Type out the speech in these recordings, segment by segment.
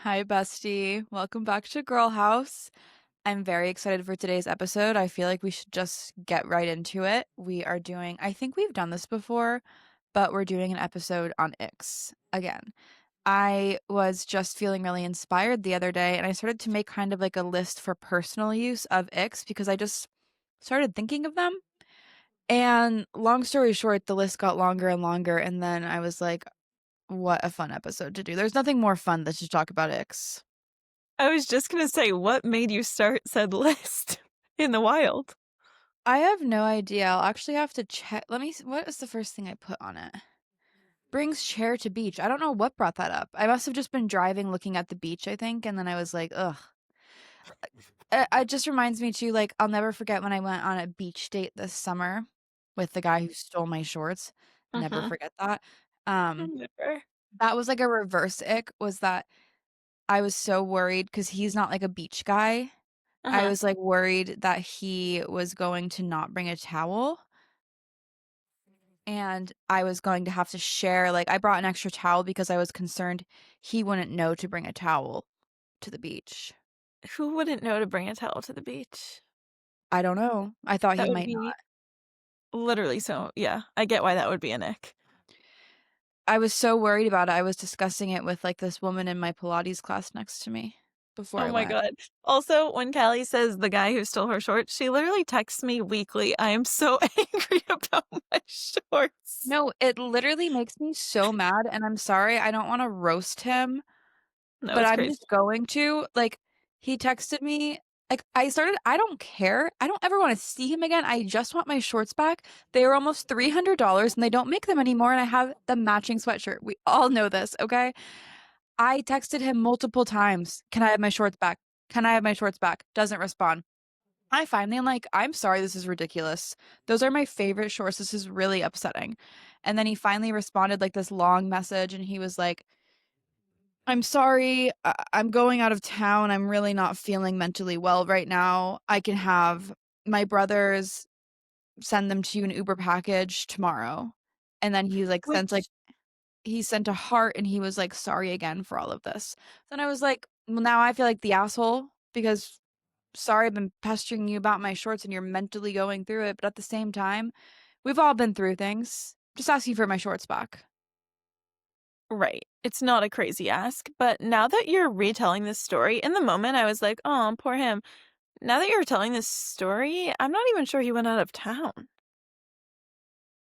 Hi, bestie. Welcome back to Girl House. I'm very excited for today's episode. I feel like we should just get right into it. I think we've done this before, but we're doing an episode on icks again. I was just feeling really inspired the other day, and I started to make kind of like a list for personal use of icks because I just started thinking of them. And long story short, the list got longer and longer, and then I was like, what a fun episode to do. There's nothing more fun than to talk about icks. I was just gonna say, what made you start said list in the wild? I have no idea. I'll actually have to check. What is the first thing I put on it? Brings chair to beach. I don't know what brought that up. I must have just been driving looking at the beach, I think, and then I was like, ugh. It just reminds me too, like, I'll never forget when I went on a beach date this summer with the guy who stole my shorts. Never Uh-huh. forget that. Um, Never. that was like a reverse ick, was that I was so worried because he's not like a beach guy. I Uh-huh. was like worried that he was going to not bring a towel. And I was going to have to share, like, I brought an extra towel because I was concerned he wouldn't know to bring a towel to the beach. Who wouldn't know to bring a towel to the beach? I don't know. I thought he That would might not. be literally so yeah, I get why that would be an ick. I was so worried about it. I was discussing it with, like, this woman in my Pilates class next to me before Oh I my went. god. Also, when Callie says the guy who stole her shorts, she literally texts me weekly, "I am so angry about my shorts." No, it literally makes me so mad, and I'm sorry, I don't wanna roast him, No, but it's I'm crazy. just going to. Like, he texted me, like, I don't care. I don't ever wanna see him again. I just want my shorts back. They were almost $300 and they don't make them anymore, and I have the matching sweatshirt. We all know this, okay? I texted him multiple times, "Can I have my shorts back? Can I have my shorts back?" Doesn't respond. I finally am like, "I'm sorry, this is ridiculous. Those are my favorite shorts. This is really upsetting." And then he finally responded, like, this long message, and he was like, "I'm sorry. I'm going out of town. I'm really not feeling mentally well right now. I can have my brothers send them to you in Uber package tomorrow." And then he like sent like Which he sent a heart and he was like, "Sorry again for all of this." Then I was like, "Well, now I feel like the asshole because sorry I've been pestering you about my shorts and you're mentally going through it, but at the same time, we've all been through things. Just asking for my shorts back." right. It's not a crazy ask, but now that you're retelling this story, in the moment I was like, "Oh, poor him." Now that you're telling this story, I'm not even sure he went out of town.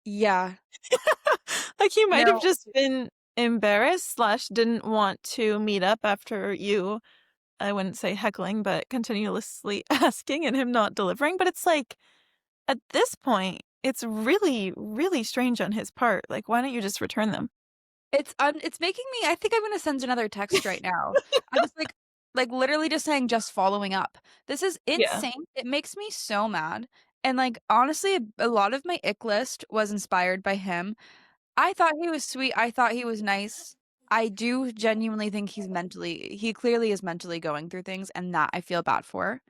Yeah. Like, he might have No. just been embarrassed slash didn't want to meet up after you, I wouldn't say heckling, but continuously asking and him not delivering. But it's like, at this point, it's really, really strange on his part. Like, why don't you just return them? It's making me. I think I'm gonna send another text right now. I was like literally just saying just following up. This is Yeah. insane. It makes me so mad. And like honestly, a lot of my ick list was inspired by him. I thought he was sweet. I thought he was nice. I do genuinely think he clearly is mentally going through things, and that I feel bad for.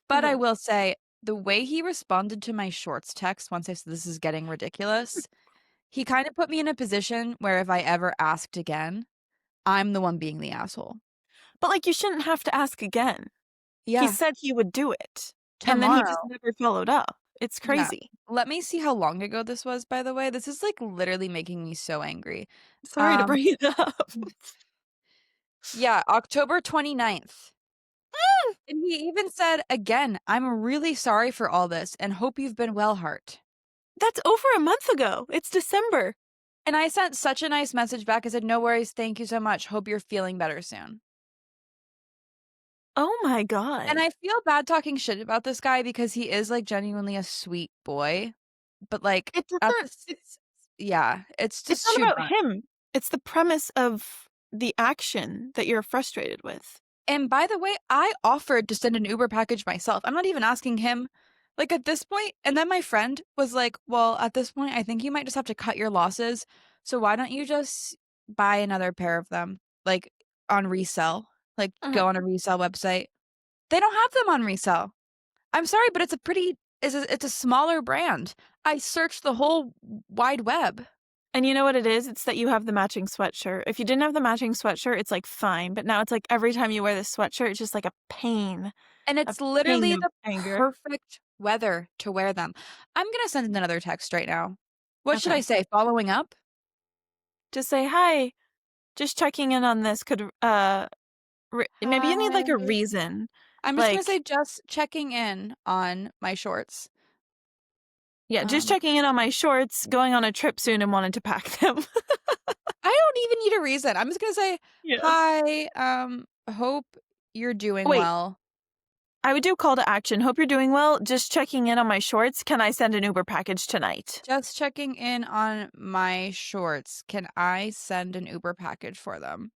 But I Uh-huh. will say the way he responded to my shorts text once I said this is getting ridiculous, he kind of put me in a position where if I ever asked again, I'm the one being the asshole. But, like, you shouldn't have to ask again. He Yeah, said he would do it, and then he just tomorrow. never followed up. It's Yeah. crazy. Let me see how long ago this was, by the way. This is like literally making me so angry. Sorry to Um, bring it up. yeah, October 29th. And he even said, again, "I'm really sorry for all this and hope you've been well, Heart." That's over a month ago. It's December. And I sent such a nice message back. I said, "No worries. Thank you so much. Hope you're feeling better soon." Oh my And god. I feel bad talking shit about this guy because he is like genuinely a sweet boy. But like It at doesn't this, yeah, it's it's just not too about much. him. It's the premise of the action that you're frustrated with. And by the way, I offered to send an Uber package myself. I'm not even asking him. Like at this point, and then my friend was like, "Well, at this point, I think you might just have to cut your losses. So why don't you just buy another pair of them, like on resell? Like Mhm. go on a resale website. They don't have them on resale. I'm sorry, but it's a smaller brand. I searched the whole wide web. And you know what it is? It's that you have the matching sweatshirt. If you didn't have the matching sweatshirt, it's, like, fine, but now it's like every time you wear this sweatshirt, it's just like And a it's pain literally of the anger. perfect weather to wear them. I'm gonna send another text right now. What should I Okay. say? Following up? Just say, "Hi, just checking in on this. Could, maybe you need, like, a Hi. reason. I'm just gonna Like, say just checking in on my shorts. yeah, just Um, checking in on my shorts, going on a trip soon and wanted to pack them." I don't even need a reason. I'm just gonna say, Yes. "Hi, hope you're doing Wait, well. I would do call to action. "Hope you're doing well. Just checking in on my shorts. Can I send an Uber package tonight?" Just checking in on my shorts. Can I send an Uber package for them?"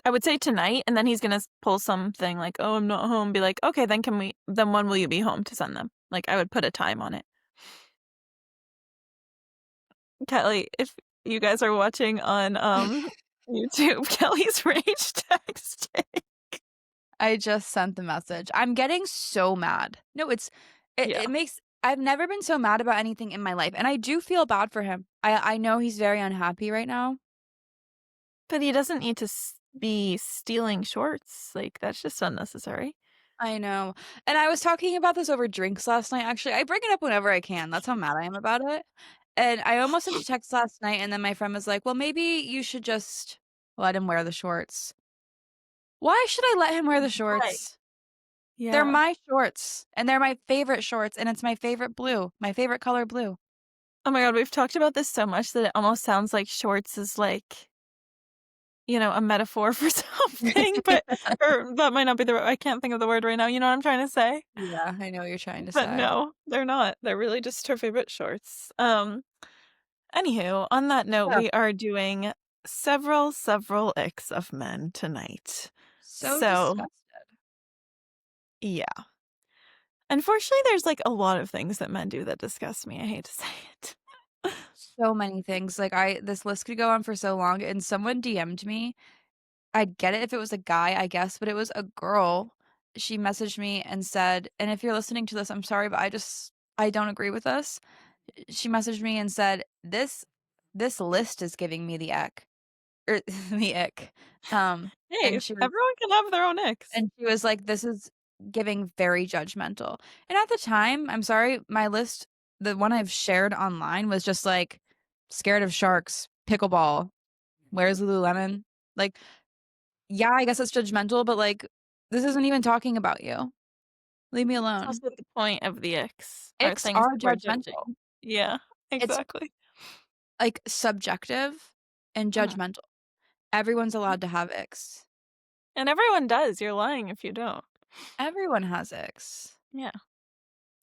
I would say tonight, and then he's gonna pull something like, "Oh, I'm not home." Be like, "Okay, then when will you be home to send them?" Like, I would put a time on it. Kelly, if you guys are watching on, YouTube, Kelly's rage texting. I just sent the message. I'm getting so mad. No, Yeah, it makes I've never been so mad about anything in my life, and I do feel bad for him. I know he's very unhappy right now. but he doesn't need to be stealing shorts, like, that's just unnecessary. I know. And I was talking about this over drinks last night, actually. I bring it up whenever I can. That's how mad I am about it. And I almost sent a text last night, and then my friend was like, "Well, maybe you should just let him wear the shorts." Why should I let him wear the Why? shorts? They're Yeah. my shorts, and they're my favorite shorts, and it's my favorite blue, my favorite color blue. Oh my god, we've talked about this so much that it almost sounds like shorts is like, a metaphor for something, but or that might not be I can't think of the word right now, you know what I'm trying to say? Yeah, I know what you're trying to But say. no, they're not. They're really just her favorite shorts. Anywho, on that note, Yeah. we are doing several icks of men tonight. So So, disgusted. yeah. Unfortunately, there's, like, a lot of things that men do that disgust me, I hate to say it. So many things, like, I this list could go on for so long, and someone DM'd me. I'd get it if it was a guy, I guess, but it was a girl. She messaged me and said, and if you're listening to this, I'm sorry, but I don't agree with this. She messaged me and said, "This list is giving me the ick." Or the ick. Hey, And she was everyone can have their own icks. and she was like, "This is giving very judgmental." And at the time, I'm sorry, my list, the one I've shared online was just like, scared of sharks, pickleball, where's Lululemon? Like, yeah, I guess it's judgmental, but, like, this isn't even talking about you. Leave me That's alone. also the point of the icks, are Icks things are that we're judgmental. judging. Yeah, It's, exactly. like, subjective and Mhm. judgmental. Everyone's allowed to have icks. And everyone does, you're lying if you don't. Everyone has icks. Yeah.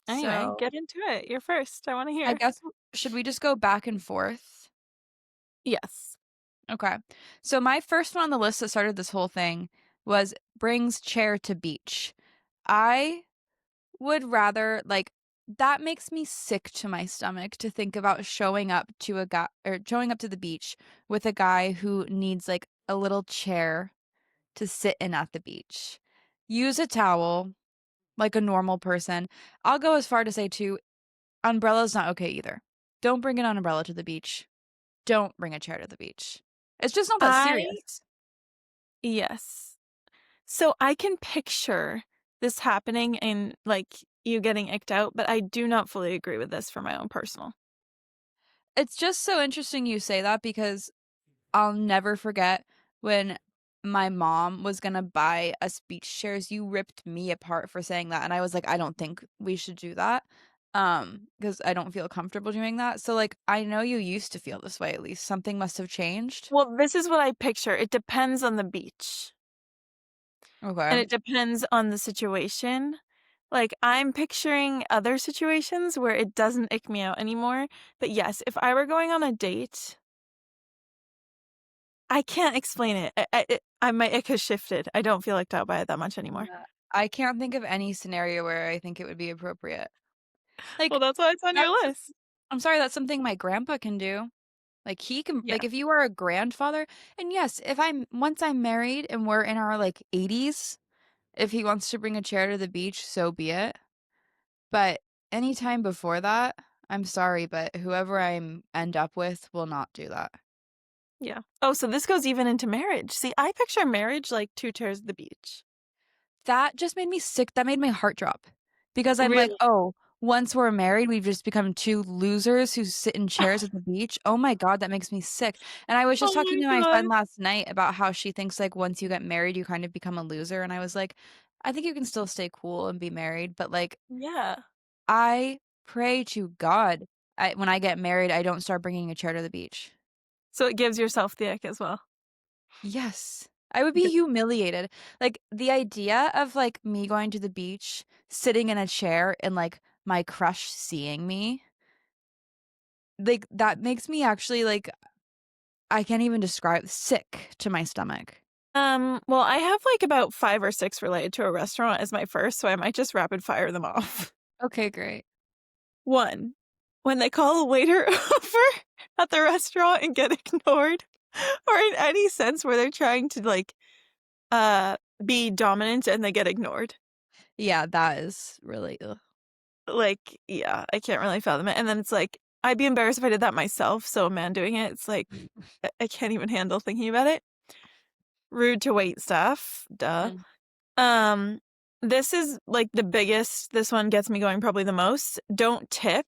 Anyway, So, get into it. You're first, I wanna I hear. guess should we just go back and forth? Yes. Okay. So my first one on the list that started this whole thing was brings chair to beach. I would rather, like, that makes me sick to my stomach to think about showing up to a guy or showing up to the beach with a guy who needs like a little chair to sit in at the beach. Use a towel like a normal person. I'll go as far to say too, umbrella's not okay either. Don't bring an umbrella to the beach. Don't bring a chair to the beach. It's just not that I serious. Yes. So I can picture this happening and, like, you getting icked out, but I do not fully agree with this for my own personal. It's just so interesting you say that because I'll never forget when my mom was gonna buy us beach chairs. You ripped me apart for saying that, and I was like, "I don't think we should do that, because I don't feel comfortable doing that." So, like, I know you used to feel this way at least. Something must have changed. Well, this is what I picture. It depends on the beach, and Okay. it depends on the situation. Like, I'm picturing other situations where it doesn't ick me out anymore, but yes, if I were going on a date, I can't explain it. My ick has shifted. I don't feel icked out by it that much anymore. Yeah. I can't think of any scenario where I think it would be appropriate. Well, Like, that's why it's on your that's list. I'm sorry, that's something my grandpa can do. Like, he can Yeah. like, if you are a grandfather and yes, if I'm once I'm married and we're in our, like, 80s, if he wants to bring a chair to the beach, so be it. But anytime before that, I'm sorry, but whoever I end up with will not do that. Yeah. Oh, so this goes even into marriage. See, I picture marriage like two chairs at the beach. That just made me sick. That made my heart drop because I'm like, Really? oh, once we're married, we've just become two losers who sit in chairs at the beach. Oh my God, that makes me sick. And I was just Oh talking my to my God. friend last night about how she thinks like once you get married, you kind of become a loser. And I was like, I think you can still stay cool and be married, but like, Yeah. I pray to God when I get married, I don't start bringing a chair to the beach. So it gives yourself the ick as well. Yes. I would be Good. humiliated. Like the idea of like me going to the beach, sitting in a chair and like my crush seeing me, like that makes me actually like I can't even describe sick to my stomach. Well, I have like about 5 or 6 related to a restaurant as my first, so I might just rapid fire them off. Okay, great. One, when they call a waiter over at the restaurant and get ignored, or in any sense where they're trying to like uh be dominant and they get ignored. Yeah, that is really ugh. Like, yeah, I can't really fathom it. And then it's like I'd be embarrassed if I did that myself, so a man doing it, it's like I can't even handle thinking about it. Rude to wait staff, duh. Mm. Um, this is like the biggest, this one gets me going probably the most. Don't tip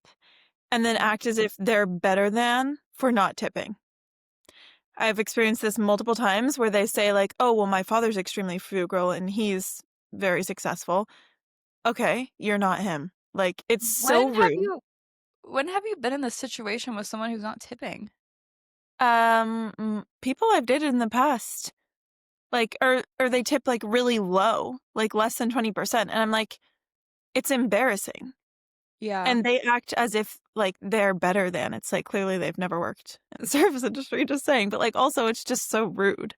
and then act as if they're better than for not tipping. I've experienced this multiple times where they say like, "Oh, well my father's extremely frugal and he's very successful." Okay, you're not him. Like it's so When have rude. you when have you been in this situation with someone who's not tipping? People I've dated in the past, like, or they tip like really low, like less than 20%, and I'm like, it's embarrassing. Yeah. And they act as if like they're better than. It's like clearly they've never worked in the service industry, just saying. But like also it's just so rude.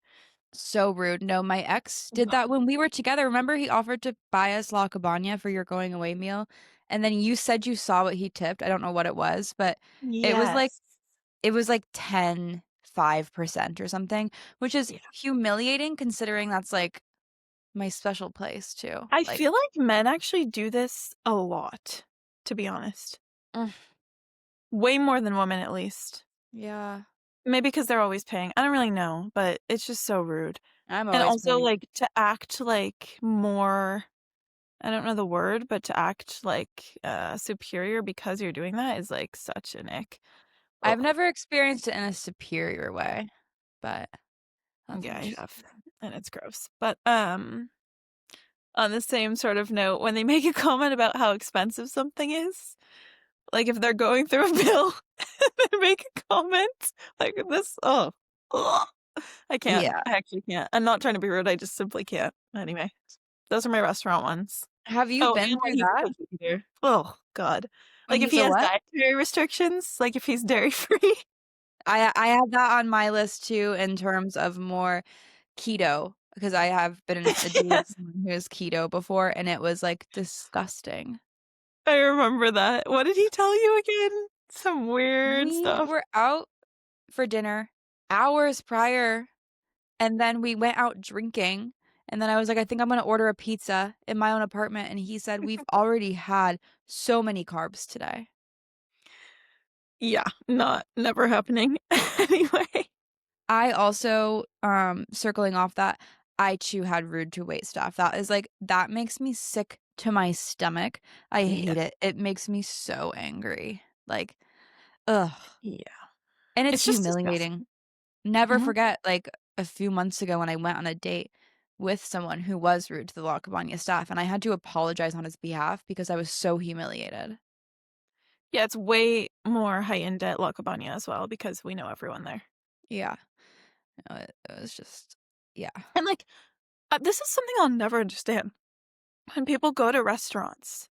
So rude. No, my ex did that when we were together. Remember, he offered to buy us La Cabana for your going away meal. And then you said you saw what he tipped. I don't know what it was, but it was like Yes. it was like 5% or something, which is Yeah. humiliating considering that's like my special place too. I Like, feel like men actually do this a lot, to be honest. mm, Way more than women, at least. yeah, Maybe because they're always paying. I don't really know, but it's just so rude. I'm And always also, paying. like, to act like more, I don't know the word, but to act like superior because you're doing that is like such an ick. I've Ugh. never experienced it in a superior way, but that's Yeah, I have. interesting. And it's gross. But on the same sort of note, when they make a comment about how expensive something is, like if they're going through a bill and they make a comment like this, oh, ugh, I can't. Yeah. I actually can't. I'm not trying to be rude. I just simply can't. Anyway, those are my restaurant ones. Have you Oh, and been when through he's that? picky eater. Oh God. When Like if he's he a has what? dietary restrictions, like if he's dairy free. I have that on my list too in terms of more keto because I have been a dated Yes, someone who is keto before and it was like disgusting. I remember that. What did he tell you again? Some weird We stuff. were out for dinner hours prior and then we went out drinking and then I was like I think I'm going to order a pizza in my own apartment and he said we've already had so many carbs today. Yeah, not never happening. Anyway. I also, circling off that, I too had rude to wait staff. That is like that makes me sick to my stomach. I Yeah. hate it. It makes me so angry. Like, ugh. Yeah. And it's It's just disgusting. humiliating. Never Mhm. forget, like a few months ago when I went on a date with someone who was rude to the La Cabana staff, and I had to apologize on his behalf because I was so humiliated. Yeah, it's way more heightened at La Cabana as well because we know everyone there. Yeah. No, it was just, yeah. And like, this is something I'll never understand. When people go to restaurants,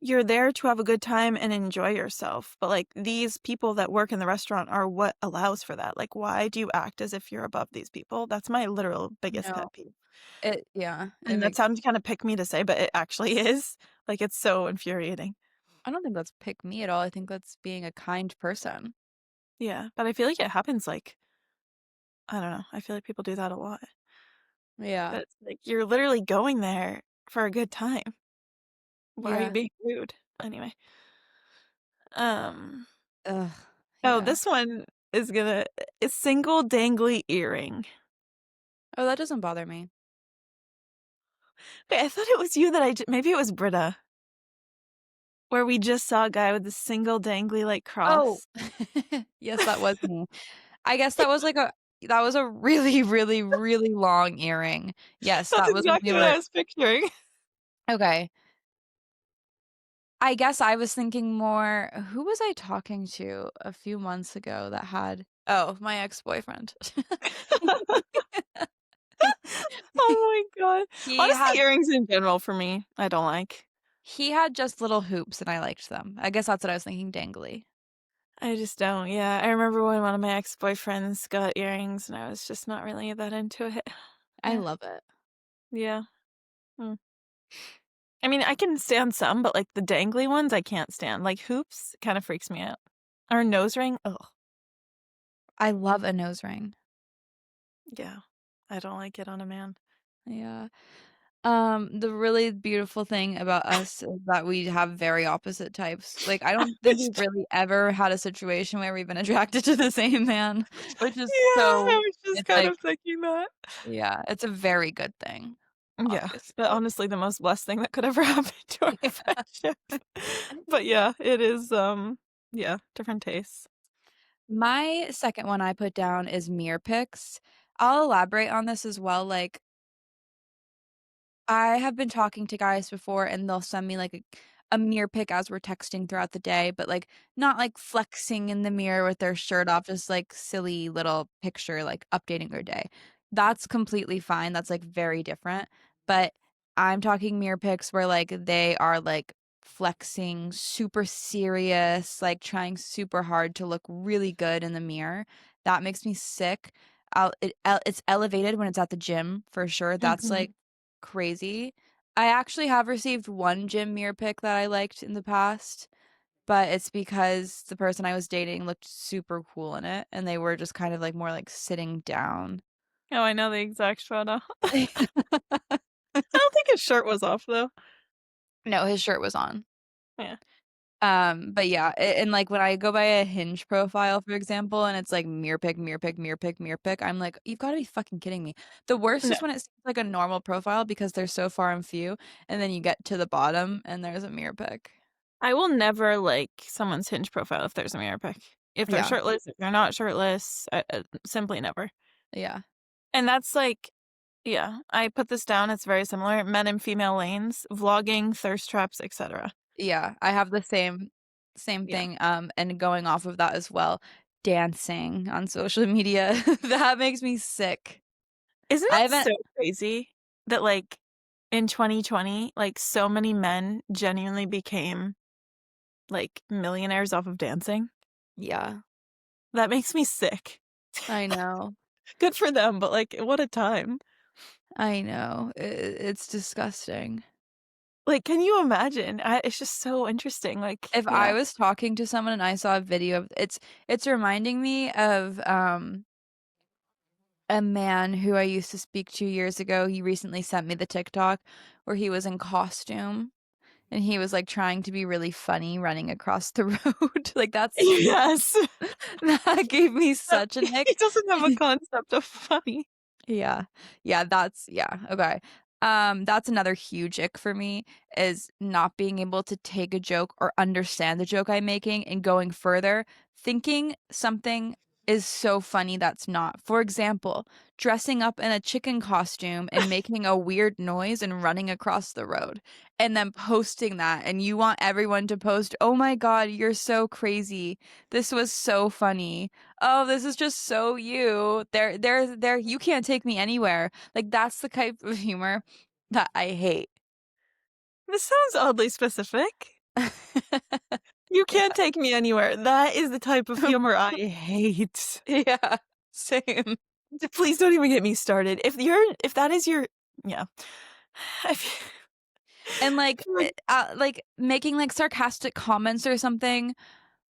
you're there to have a good time and enjoy yourself. But like these people that work in the restaurant are what allows for that. Like, why do you act as if you're above these people? That's my literal biggest No, pet peeve. it And that makes sounds kind of pick me to say, but it actually is. Like, it's so infuriating. I don't think that's pick me at all. I think that's being a kind person. Yeah. But I feel like it happens like, I don't know. I feel like people do that a lot. Yeah. But it's like you're literally going there for a good time. Why are you Yeah. being rude? Anyway. Um, Ugh, oh, yeah. this one is gonna a single dangly earring. Oh, that doesn't bother me. Wait, I thought it was you that maybe it was Britta, where we just saw a guy with a single dangly, like, Oh, cross. yes, that was me. I guess that was a really, really, really long earring. Yes, That's that was when we exactly what I were was picturing. okay. I guess I was thinking more who was I talking to a few months ago that had oh, my ex-boyfriend. Oh my god. He Honestly, had earrings in general for me, I don't like. he had just little hoops and I liked them. I guess that's what I was thinking dangly. I just don't, yeah. I remember when one of my ex-boyfriends got earrings, and I was just not really that into it. I Eh, love it. yeah. Mm. I mean, I can stand some, but, like, the dangly ones, I can't stand. Like, hoops kinda freaks me out. Or a nose ring, ugh, I love a nose ring. yeah. I don't like it on a man. Yeah. The really beautiful thing about us is that we have very opposite types. Like, I don't think we've It's really ever had a situation where we've been attracted to the same man, which is Yeah, so I was just it's kind like of thinking that. yeah, it's a very good thing, Yeah, but obviously. honestly, the most blessed thing that could ever happen to our Yeah. friendship. But yeah, it is, yeah, different tastes. My second one I put down is mirror pics. I'll elaborate on this as well, like I have been talking to guys before and they'll send me like a mirror pic as we're texting throughout the day, but like not like flexing in the mirror with their shirt off, just like silly little picture, like updating their day. That's completely fine. That's like very different. But I'm talking mirror pics where like they are like flexing super serious, like trying super hard to look really good in the mirror. That makes me sick. It's elevated when it's at the gym for sure. That's like Mhm. crazy. I actually have received one gym mirror pic that I liked in the past, but it's because the person I was dating looked super cool in it and they were just kind of like more like sitting down. Oh, I know the exact photo. I don't think his shirt was off, though. No, his shirt was on. Yeah. But yeah, and like when I go by a Hinge profile, for example, and it's like mirror pic, mirror pic, mirror pic, mirror pic, I'm like, you've got to be fucking kidding me. The worst No. is when it's like a normal profile because they're so far and few, and then you get to the bottom and there's a mirror pic. I will never like someone's Hinge profile if there's a mirror pic. If they're Yeah, shirtless, if they're not shirtless, simply never. yeah. And that's like yeah, I put this down, it's very similar, men and female lanes, vlogging, thirst traps, etc. Yeah, I have the same Yeah. thing, and going off of that as well, dancing on social media, that makes me sick. Isn't I it haven't so crazy that, like, in 2020, like, so many men genuinely became, like, millionaires off of dancing? yeah, That makes me sick. I know, Good for them, but, like, what a time. I know, it's disgusting. Like, can you imagine? It's just so interesting, like, If I yeah. was talking to someone and I saw a video of it's reminding me of, a man who I used to speak to years ago. He recently sent me the TikTok where he was in costume, and he was, like, trying to be really funny running across the road, like, that's Yes. that gave me such an He ick. doesn't have a concept of funny. Yeah. Yeah, okay. That's another huge ick for me is not being able to take a joke or understand the joke I'm making and going further, thinking something is so funny that's not. For example, dressing up in a chicken costume and making a weird noise and running across the road and then posting that and you want everyone to post, "Oh my God, you're so crazy. This was so funny." Oh, this is just so you. There, you can't take me anywhere. Like, that's the type of humor that I hate. This sounds oddly specific. You can't take me anywhere. That is the type of Yeah. humor I hate. Yeah, same. Please don't even get me started. If that is your yeah. I feel And, I feel like like, making, like, sarcastic comments or something,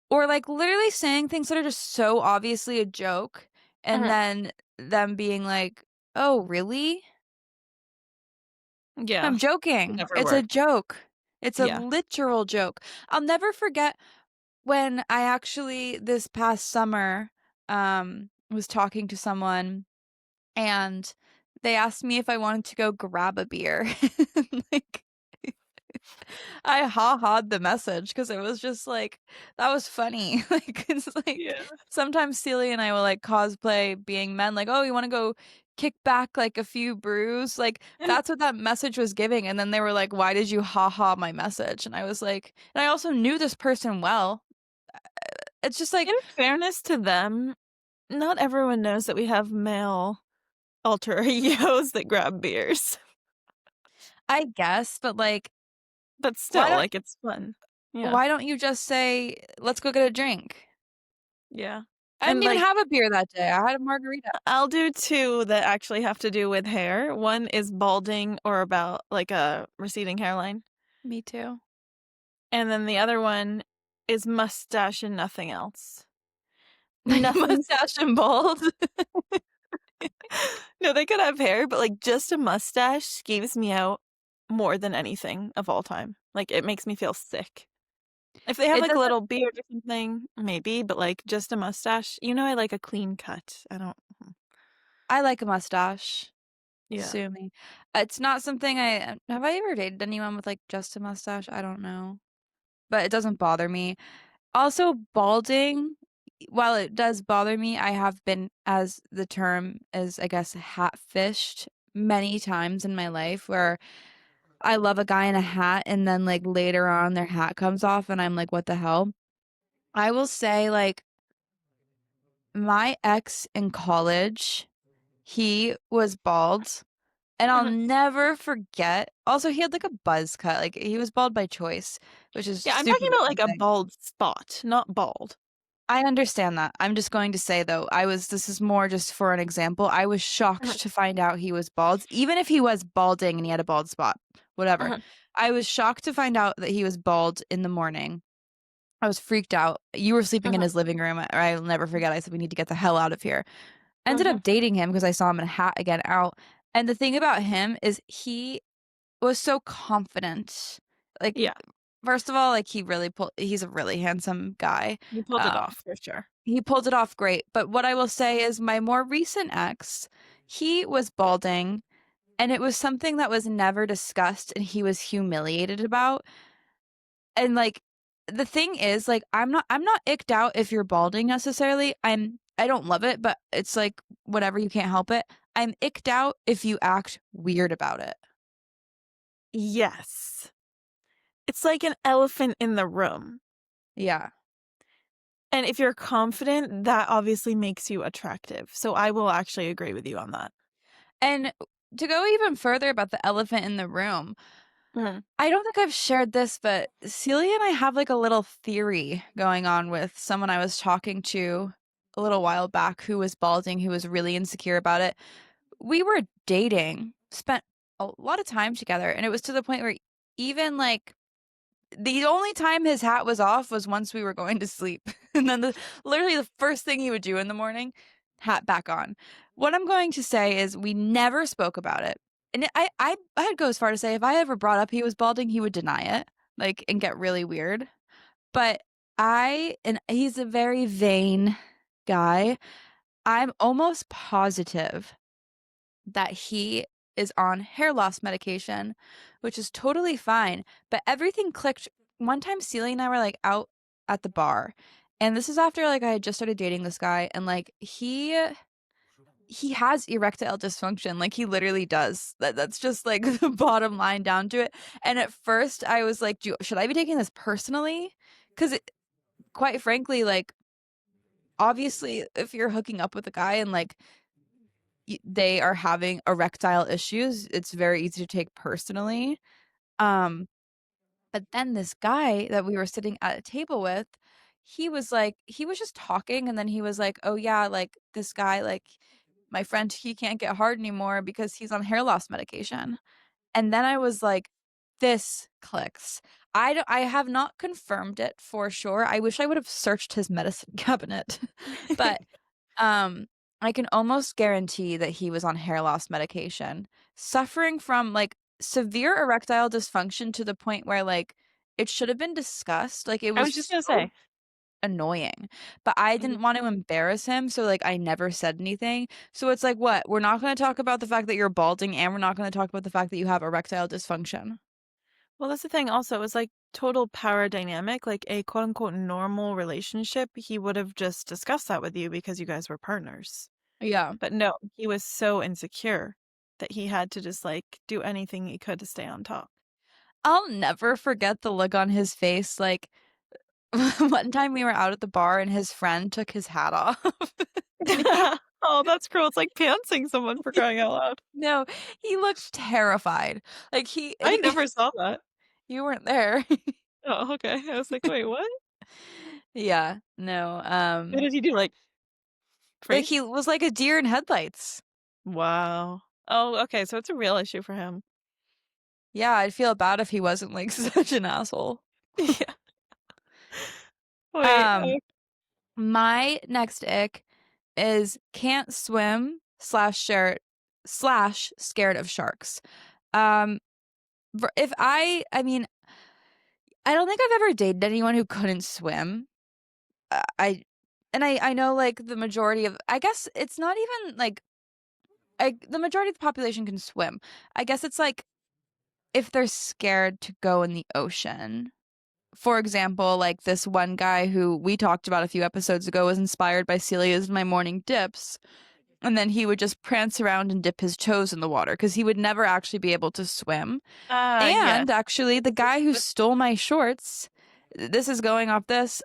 or, like, literally saying things that are just so obviously a joke, and Mhm. then them being like, "Oh, really? Yeah, I'm joking. never It's a work. joke. It's a Yeah. literal joke." I'll never forget when I actually this past summer was talking to someone and they asked me if I wanted to go grab a beer. Like I ha-ha'd the message because it was just like that was funny. Like it's like Yeah. sometimes Celia and I will like cosplay being men, like, oh, you want to go kick back like a few brews? Like that's what that message was giving. And then they were like, why did you ha-ha my message? And I was like, and I also knew this person well. It's just like In fairness to them, not everyone knows that we have male alter egos that grab beers. I guess, but like But why still, don't like, it's fun. Yeah. why don't you just say, let's go get a drink? Yeah. I didn't And, even like, have a beer that day. I had a margarita. I'll do 2 that actually have to do with hair. One is balding or about, like, a receding hairline, Me too. and then the other one is mustache and nothing else. Like Nothing. mustache and bald. No, they could have hair, but, like, just a mustache skeeves me out more than anything of all time. Like, it makes me feel sick. If they have, It like, a doesn't. little beard or something, maybe, but, like, just a mustache, I like a clean cut. I don't. I like a mustache. Yeah. Sue me. It's not something I have I ever dated anyone with like just a mustache? I don't know. But it doesn't bother me. Also, balding, while it does bother me, I have been, as the term is, I guess, hat-fished many times in my life where I love a guy in a hat and then like later on their hat comes off and I'm like, what the hell? I will say like my ex in college, he was bald. And I'll Uh-huh. never forget. Also, he had like a buzz cut. Like he was bald by choice, which is Yeah, I'm super talking about, like, a disgusting. bald spot, not bald. I understand that. I'm just going to say though, this is more just for an example. I was Uh-huh. shocked to find out he was bald, even if he was balding and he had a bald spot, whatever. Uh-huh. I was shocked to find out that he was bald in the morning. I was freaked out. You were sleeping in Uh-huh. his living room. I'll never forget. I said, we need to get the hell out of here. Ended Uh-huh. up dating him because I saw him in a hat again out. And the thing about him is he was so confident. Like, Yeah, first of all, like he's a really handsome guy. you pulled it Um, off for sure. he pulled it off great. But what I will say is my more recent ex, he was balding and it was something that was never discussed and he was humiliated about. And like the thing is, like, I'm not icked out if you're balding necessarily. I don't love it, but it's like whatever, you can't help it. I'm icked out if you act weird about it. Yes. It's like an elephant in the room, Yeah. and if you're confident, that obviously makes you attractive, so I will actually agree with you on that. And to go even further about the elephant in the room, Mhm. I don't think I've shared this, but Celia and I have like a little theory going on with someone I was talking to a little while back who was balding, who was really insecure about it. We were dating, spent a lot of time together, and it was to the point where even like the only time his hat was off was once we were going to sleep. And then literally the first thing he would do in the morning, hat back on. What I'm going to say is we never spoke about it. And I'd go as far to say if I ever brought up he was balding, he would deny it, like, and get really weird. But and he's a very vain guy. I'm almost positive that he is on hair loss medication, which is totally fine. But everything clicked. One time, Celia and I were like out at the bar, and this is after like I had just started dating this guy, and like he has erectile dysfunction. Like he literally does. That's just like the bottom line down to it. And at first, I was like, should I be taking this personally? Because quite frankly, like obviously, if you're hooking up with a guy and like they are having erectile issues, it's very easy to take personally. Um, but then this guy that we were sitting at a table with, he was just talking, and then he was like, "Oh yeah, like this guy, like my friend, he can't get hard anymore because he's on hair loss medication." And then I was like, "This clicks." I have not confirmed it for sure. I wish I would have searched his medicine cabinet, but um, I can almost guarantee that he was on hair loss medication, suffering from like severe erectile dysfunction to the point where like it should have been discussed. Like it I was was just gonna so say. annoying. But I Mhm. didn't want to embarrass him, so like I never said anything. So it's like, what? We're not going to talk about the fact that you're balding, and we're not going to talk about the fact that you have erectile dysfunction. Well, that's the thing also, it was like total power dynamic, like a quote unquote normal relationship. He would have just discussed that with you because you guys were partners. Yeah. But no, he was so insecure that he had to just like do anything he could to stay on top. I'll never forget the look on his face. Like one time we were out at the bar and his friend took his hat off. And Oh, that's cruel. It's like pantsing someone for crying out loud. no, he looked terrified. Like I never saw that. you weren't there. Oh, okay. I was like, wait, what? Yeah, no. What did he do? Like Like freeze? he was like a deer in headlights. Wow. Oh, okay. So it's a real issue for him. Yeah, I'd feel bad if he wasn't like such an asshole. Yeah. Wait. Um, my next ick is can't swim slash scared of sharks. Um, if I mean, I don't think I've ever dated anyone who couldn't swim. I know like the majority of I guess it's not even like the majority of the population can swim. I guess it's like if they're scared to go in the ocean. For example, like this one guy who we talked about a few episodes ago was inspired by Celia's My Morning Dips. And then he would just prance around and dip his toes in the water because he would never actually be able to swim. Yes. And actually, the This is guy who this stole my shorts, this is going off this.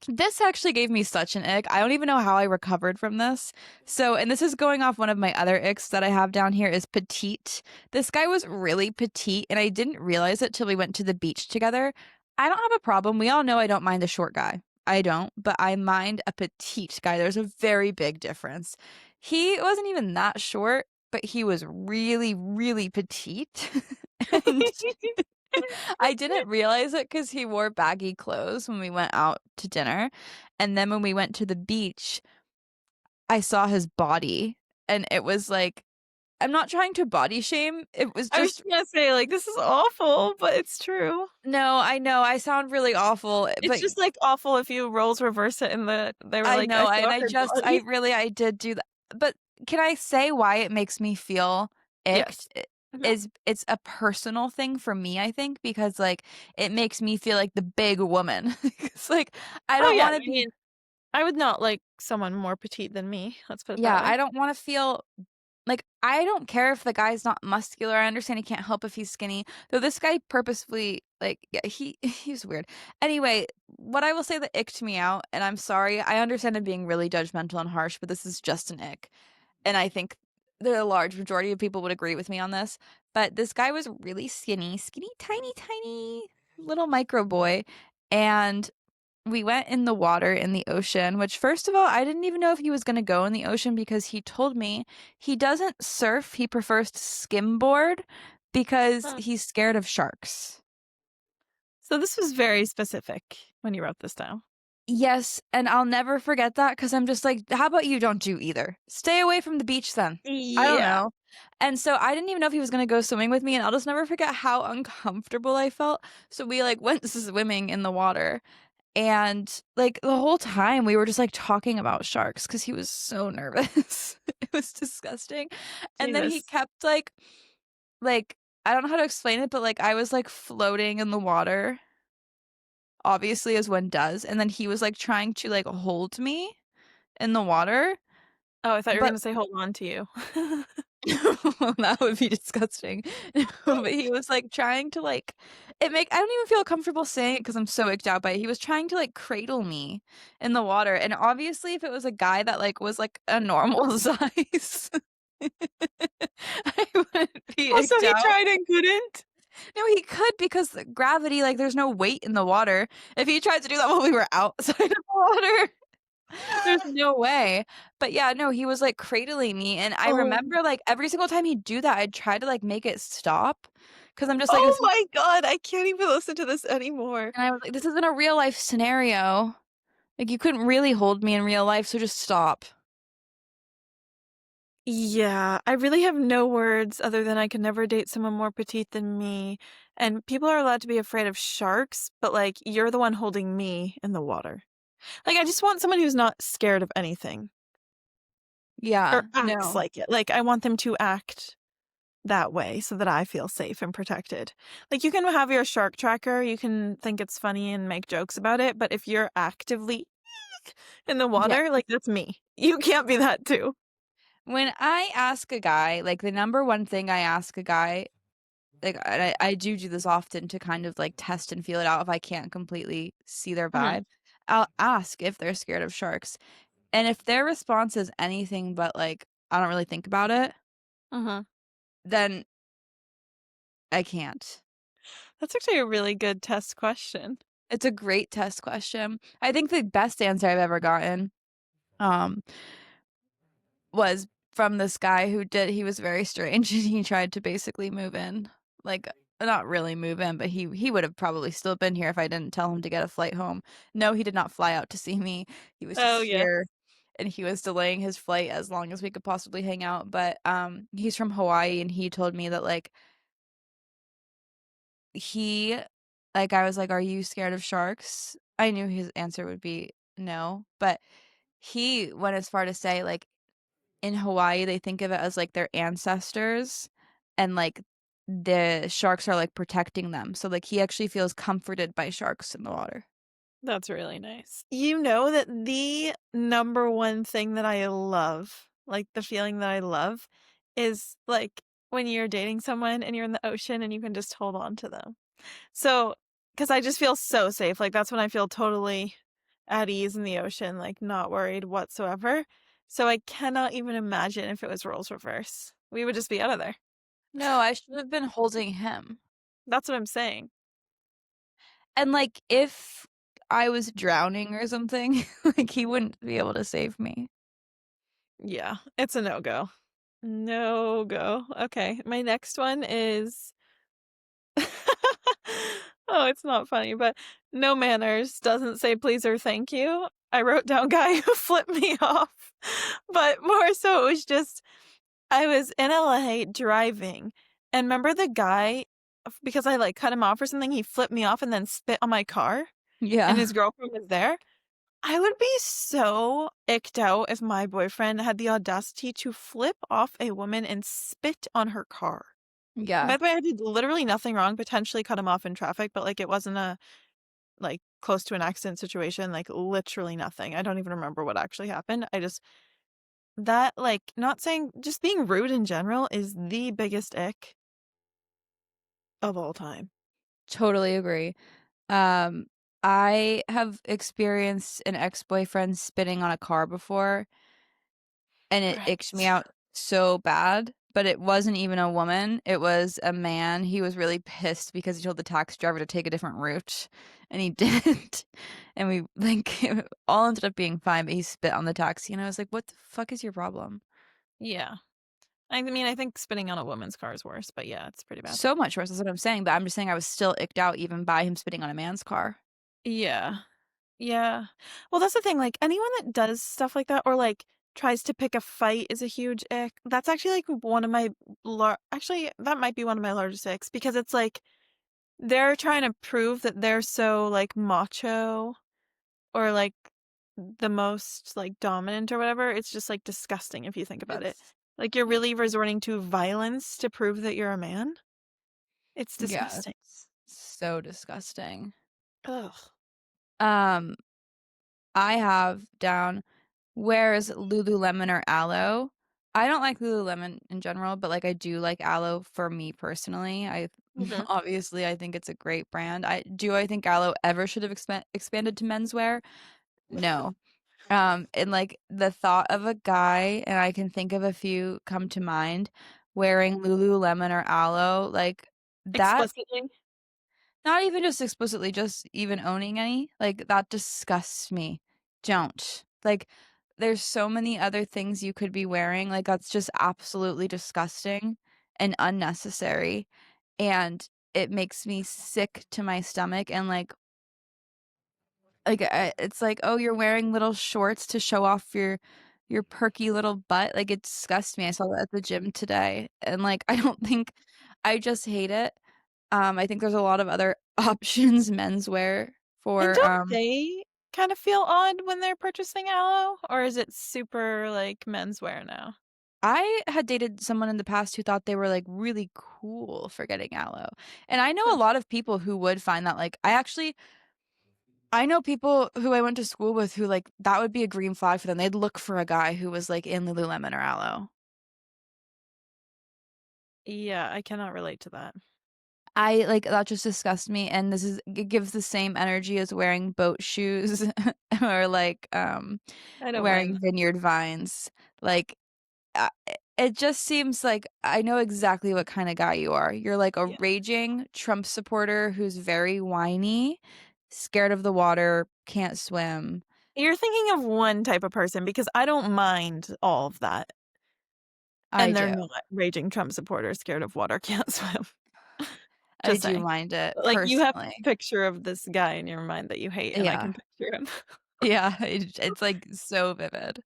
This actually gave me such an ick. I don't even know how I recovered from this. So, and this is going off one of my other icks that I have down here is petite. This guy was really petite, and I didn't realize it till we went to the beach together. I don't have a problem. We all know I don't mind a short guy. I don't, but I mind a petite guy. There's a very big difference. He wasn't even that short, but he was really, really petite. And I didn't realize it because he wore baggy clothes when we went out to dinner. And then when we went to the beach, I saw his body. And it was like, I'm not trying to body shame. It was I was just, gonna say, like, this is awful, but it's true. no, I know I sound really awful, It's but just like awful if you roles reverse it and they were I like, I know. saw And her body. I did do that. But can I say why it makes me feel icked? Yes. Mhm. Is it's a personal thing for me, I think, because like it makes me feel like the big woman. It's like I Oh don't yeah, want to I be mean, I would not like someone more petite than me. Let's put it that yeah, way. I don't want to feel like I don't care if the guy's not muscular. I understand he can't help if he's skinny. Though this guy purposefully like yeah, he's weird. Anyway, what I will say that icked me out, and I'm sorry, I understand I'm being really judgmental and harsh, but this is just an ick. And I think the large majority of people would agree with me on this. But this guy was really skinny, tiny, tiny little micro boy. And we went in the water in the ocean, which, first of all, I didn't even know if he was going to go in the ocean because he told me he doesn't surf. He prefers to skimboard because Huh. he's scared of sharks. So this was very specific when you wrote this down. Yes, and I'll never forget that because I'm just like, how about you don't do either? Stay away from the beach then. I don't Yeah. know. And so I didn't even know if he was gonna go swimming with me, and I'll just never forget how uncomfortable I felt. So we like went swimming in the water, and like the whole time we were just like talking about sharks because he was so nervous. It was disgusting. And then he Jesus. kept like I don't know how to explain it, but like I was like floating in the water obviously as one does, and then he was like trying to like hold me in the water, Oh, I thought you were but gonna say hold on to you. that would be disgusting. But he was like trying to like I don't even feel comfortable saying it because I'm so icked out by it. He was trying to like cradle me in the water, and obviously if it was a guy that like was like a normal size, I wouldn't be Also, icked he out. tried and couldn't. No, he could because the gravity, like there's no weight in the water. If he tried to do that while we were outside of the water, there's no way. But yeah, no, he was like cradling me. And I Oh. remember like every single time he'd do that, I'd try to like make it stop. Cause I'm just like, Oh my god, I can't even listen to this anymore. and I was like, this isn't a real life scenario. Like you couldn't really hold me in real life, so just stop. Yeah, I really have no words other than I could never date someone more petite than me. And people are allowed to be afraid of sharks, but like you're the one holding me in the water. Like I just want someone who's not scared of anything Yeah, or acts no. like it. Like I want them to act that way so that I feel safe and protected. Like you can have your shark tracker, you can think it's funny and make jokes about it, but if you're actively in the Yeah. water, like that's me. You can't be that too. When I ask a guy, like the number one thing I ask a guy, like I do this often to kind of like test and feel it out if I can't completely see their Mhm. vibe. I'll ask if they're scared of sharks. And if their response is anything but like I don't really think about it, Mhm. then I can't. That's actually a really good test question. It's a great test question. I think the best answer I've ever gotten um was from this guy he was very strange and he tried to basically move in. Like not really move in, but he would have probably still been here if I didn't tell him to get a flight home. No, he did not fly out to see me. He was Oh just yeah. here and he was delaying his flight as long as we could possibly hang out. But he's from Hawaii and he told me that like he like I was like, "Are you scared of sharks?" I knew his answer would be no, but he went as far to say like in Hawaii, they think of it as like their ancestors and like the sharks are like protecting them. So like he actually feels comforted by sharks in the water. That's really nice. You know that the number one thing that I love, like the feeling that I love, is like when you're dating someone and you're in the ocean and you can just hold on to them. So, because I just feel so safe. Like that's when I feel totally at ease in the ocean, like not worried whatsoever. So I cannot even imagine if it was roles reverse. We would just be out of there. No, I should have been holding him. That's what I'm saying. And like if I was drowning or something, like he wouldn't be able to save me. Yeah, it's a no go. No go. Okay, my next one is oh, it's not funny, but no manners doesn't say please or thank you. I wrote down guy who flipped me off, but more so it was just I was in LA driving, and remember the guy because I like cut him off or something, he flipped me off and then spit on my car, and Yeah. his girlfriend was there. I would be so icked out if my boyfriend had the audacity to flip off a woman and spit on her car. And Yeah. by the way, I did literally nothing wrong, potentially cut him off in traffic, but, like, it wasn't a, like, close to an accident situation, like, literally nothing. I don't even remember what actually happened. I just that, like, not saying just being rude in general is the biggest ick of all time. Totally agree. Um I have experienced an ex-boyfriend spitting on a car before and it icked me Right. out so bad, but it wasn't even a woman, it was a man. He was really pissed because he told the taxi driver to take a different route, and he didn't, and we like, it all ended up being fine, but he spit on the taxi, and I was like, "What the fuck is your problem?" Yeah. I mean, I think spitting on a woman's car is worse, but yeah, it's pretty bad. So much worse, that's what I'm saying, but I'm just saying I was still icked out even by him spitting on a man's car. Yeah. Yeah. Well, that's the thing, like, anyone that does stuff like that or, like, tries to pick a fight is a huge ick. That's actually, like, one of my actually, that might be one of my largest icks because it's like they're trying to prove that they're so, like, macho or, like, the most, like, dominant or whatever. It's just, like, disgusting if you think about it. It's Like, you're really resorting to violence to prove that you're a man? It's yeah, disgusting. it's so disgusting. Ugh. Um, I have down where's Lululemon or Aloe. I don't like Lululemon in general, but like I do like Aloe for me personally. I Mhm. obviously I think it's a great brand. I think Aloe ever should have expanded to menswear? No. And like the thought of a guy, and I can think of a few come to mind, wearing Lululemon or Aloe, like that Explicitly? not even just explicitly, just even owning any, like, that disgusts me. Don't. Like, there's so many other things you could be wearing, like, that's just absolutely disgusting and unnecessary, and it makes me sick to my stomach, and, it's like, "Oh, you're wearing little shorts to show off your your perky little butt. Like, it disgusts me. I saw that at the gym today, and, like, I don't think I just hate it. I think there's a lot of other options menswear And for, don't they kind of feel odd when they're purchasing aloe? Or is it super, like, menswear now? I had dated someone in the past who thought they were, like, really cool for getting aloe, and I know a Huh. lot of people who would find that, like I know people who I went to school with who, like, that would be a green flag for them. They'd look for a guy who was, like, in Lululemon or aloe. Yeah, I cannot relate to that. I like, that just disgusts me, and this is it gives the same energy as wearing boat shoes or, like, I don't mind wearing that. vineyard vines. Like, it just seems like I know exactly what kinda guy you are. You're like a Yeah. raging Trump supporter who's very whiny, scared of the water, can't swim. You're thinking of one type of person because I don't mind all of that, I and they're do. not raging Trump supporters scared of water, can't swim. I Just do saying. mind it Like, you have a personally. picture of this guy in your mind that you hate, and I Yeah. can picture him. Yeah, it's, like, so vivid.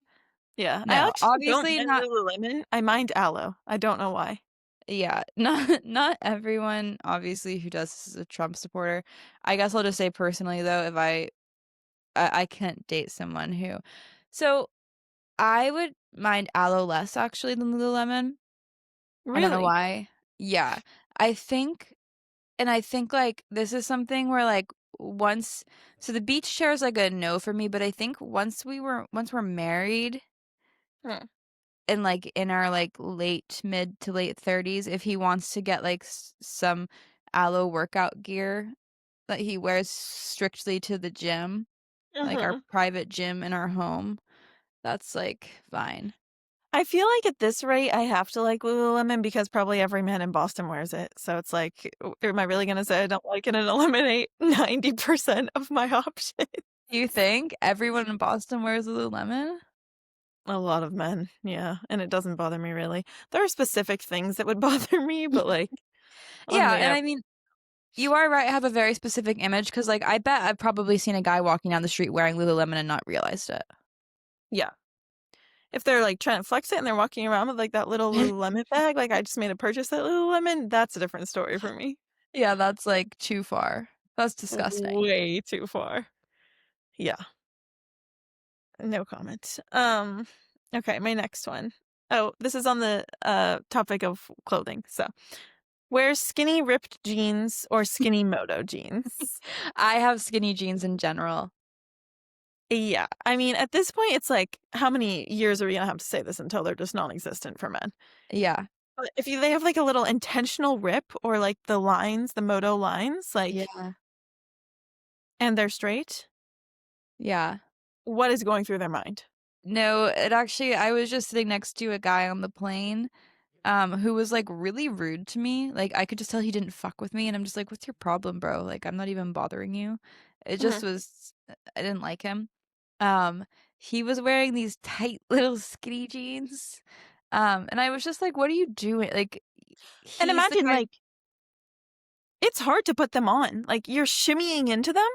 Yeah, I No, actually don't obviously mind not Lululemon, I mind aloe, I don't know why. yeah, not everyone, obviously, who does this is a Trump supporter. I guess I'll just say personally, though, if I can't date someone who so, I would mind aloe less actually than Lululemon. I don't know Really? why. Yeah. I think I think, like, this is something where, like, once so the beach chair is, like, a no for me, but I think once we're married Hmm. and, like, in our, like, late mid to late 30s, if he wants to get, like, some aloe workout gear that he wears strictly to the gym, like our Mhm. private gym in our home, that's, like, fine. I feel like at this rate, I have to like Lululemon because probably every man in Boston wears it, so it's like, am I really gonna say I don't like it and eliminate 90% of my options? You think everyone in Boston wears Lululemon? A lot of men, yeah, and it doesn't bother me really. There are specific things that would bother me, but, like, on Yeah, the and average I mean, you are right, I have a very specific image because, like, I bet I've probably seen a guy walking down the street wearing Lululemon and not realized yeah. If they're, like, trying to flex it and they're walking around with, like, that little it. Lululemon bag, like, I just made a purchase at Lululemon, that's a different story for me. Yeah, that's, like, too far. That's disgusting. Way too far. Yeah, no comment. Okay, my next one. Oh, this is on the, topic of clothing, so wear skinny ripped jeans or skinny moto jeans. I have skinny jeans in general. Yeah, I mean, at this point, it's like, how many years are we gonna have to say this until they're just non-existent for men? Yeah. But if they have, like, a little intentional rip or, like, the lines, the moto lines, like Yeah. and they're straight, Yeah. what is going through their mind? No, it actually I was just sitting next to a guy on the plane, who was, like, really rude to me. Like, I could just tell he didn't fuck with me, and I'm just like, "What's your problem, bro? Like, I'm not even bothering you." It just Mhm. was I didn't like him. Um, he was wearing these tight little skinny jeans, and I was just like, "What are you doing?" Like, And he's the imagine, kind like, it's hard to put them on, like, you're shimmying into them,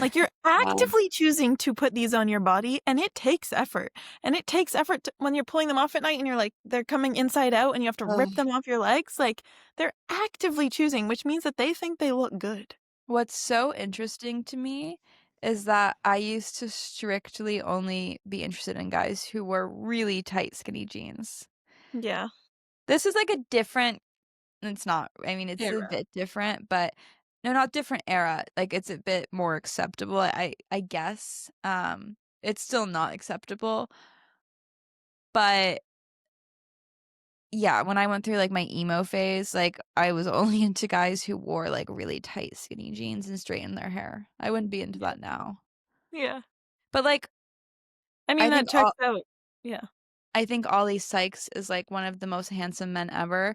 like, you're Yeah. actively choosing to put these on your body, and it takes effort, and it takes effort to when you're pulling them off at night and you're like, they're coming inside out and you have to rip Ugh. them off your legs, like, they're actively choosing, which means that they think they look good. What's so interesting to me is that I used to strictly only be interested in guys who wore really tight, skinny jeans. Yeah. This is like a different it's not, I mean, it's a Era. bit different, but no, not different era, like, it's a bit more acceptable, I guess, it's still not acceptable, but yeah, when I went through, like, my emo phase, like, I was only into guys who wore, like, really tight, skinny jeans and straightened their hair. I wouldn't be into Yeah. that now. Yeah. But, like, I mean, I that think checks out. Yeah. I think Ollie Sykes is, like, one of the most handsome men ever,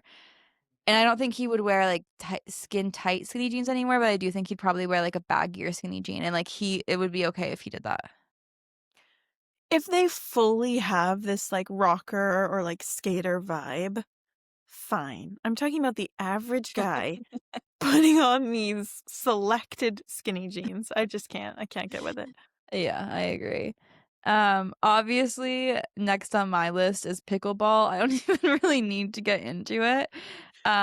and I don't think he would wear, like, tight skinny jeans anymore, but I do think he'd probably wear, like, a baggier skinny jean, and, like, he it would be okay if he did that. If they fully have this, like, rocker or, like, skater vibe, fine. I'm talking about the average guy putting on these selected skinny jeans. I just can't. I can't get with it. Yeah, I agree. Obviously, next on my list is pickleball. I don't even really need to get into it.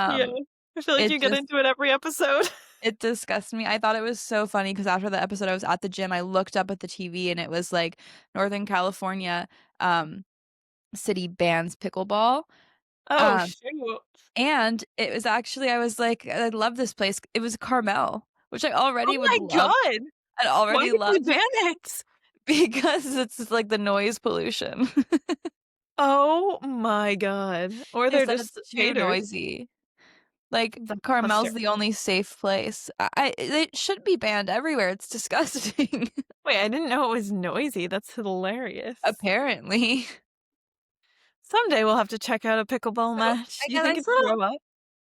Yeah. Um, I feel like it you get just into it every episode. it disgusts me. I thought it was so funny because after the episode I was at the gym, I looked up at the TV and it was like Northern California um city bans pickleball. Oh, Um, shoot. and it was actually I was like, I love this place. It was Carmel, which I Oh already would my love. god! I'd Why already would love you ban it? because it's like the noise pollution. Oh my god. Or They they're said it's just too haters. noisy. Like, That's Carmel's the hysterical. only safe place. It should be banned everywhere, it's disgusting, Wait, I didn't know it was noisy. That's hilarious. apparently. Someday we'll have to check out a pickleball So, match. Do you again, think I it'd still don't throw up?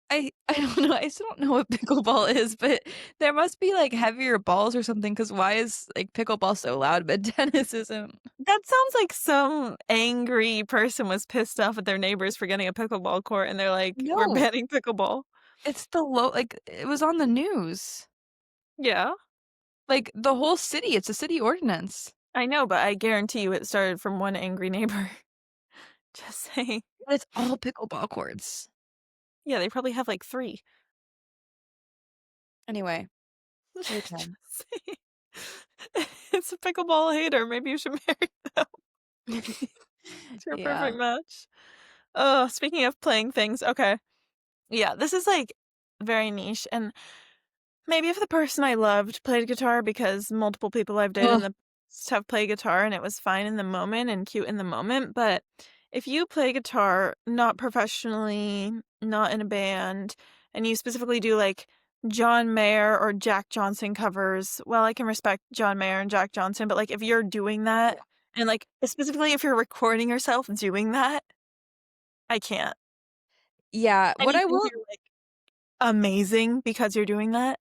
I don't know, I still don't know what pickleball is, but there must be, like, heavier balls or something. Because why is, like, pickleball so loud, but tennis isn't? That sounds like some angry person was pissed off at their neighbors for getting a pickleball court, and they're like, "We're No, banning pickleball." it's the low like, it was on the news. Yeah, Like, the whole city, it's a city ordinance. I know, but I guarantee you it started from one angry neighbor. Just saying. But it's all pickleball courts. Yeah, they probably have like 3. Anyway, your Just turn. saying. It's a pickleball hater. Maybe you should marry them. It's your Yeah. perfect match. Oh, speaking of playing things, okay. Yeah, this is like very niche, and maybe if the person I loved played guitar, because multiple people I've dated in Ugh, the past have played guitar and it was fine in the moment and cute in the moment, but if you play guitar not professionally, not in a band, and you specifically do like John Mayer or Jack Johnson covers, well, I can respect John Mayer and Jack Johnson, but like if you're doing that, yeah. and like specifically if you're recording yourself doing that, I can't. Yeah, And what you I think will you're like amazing because you're doing that?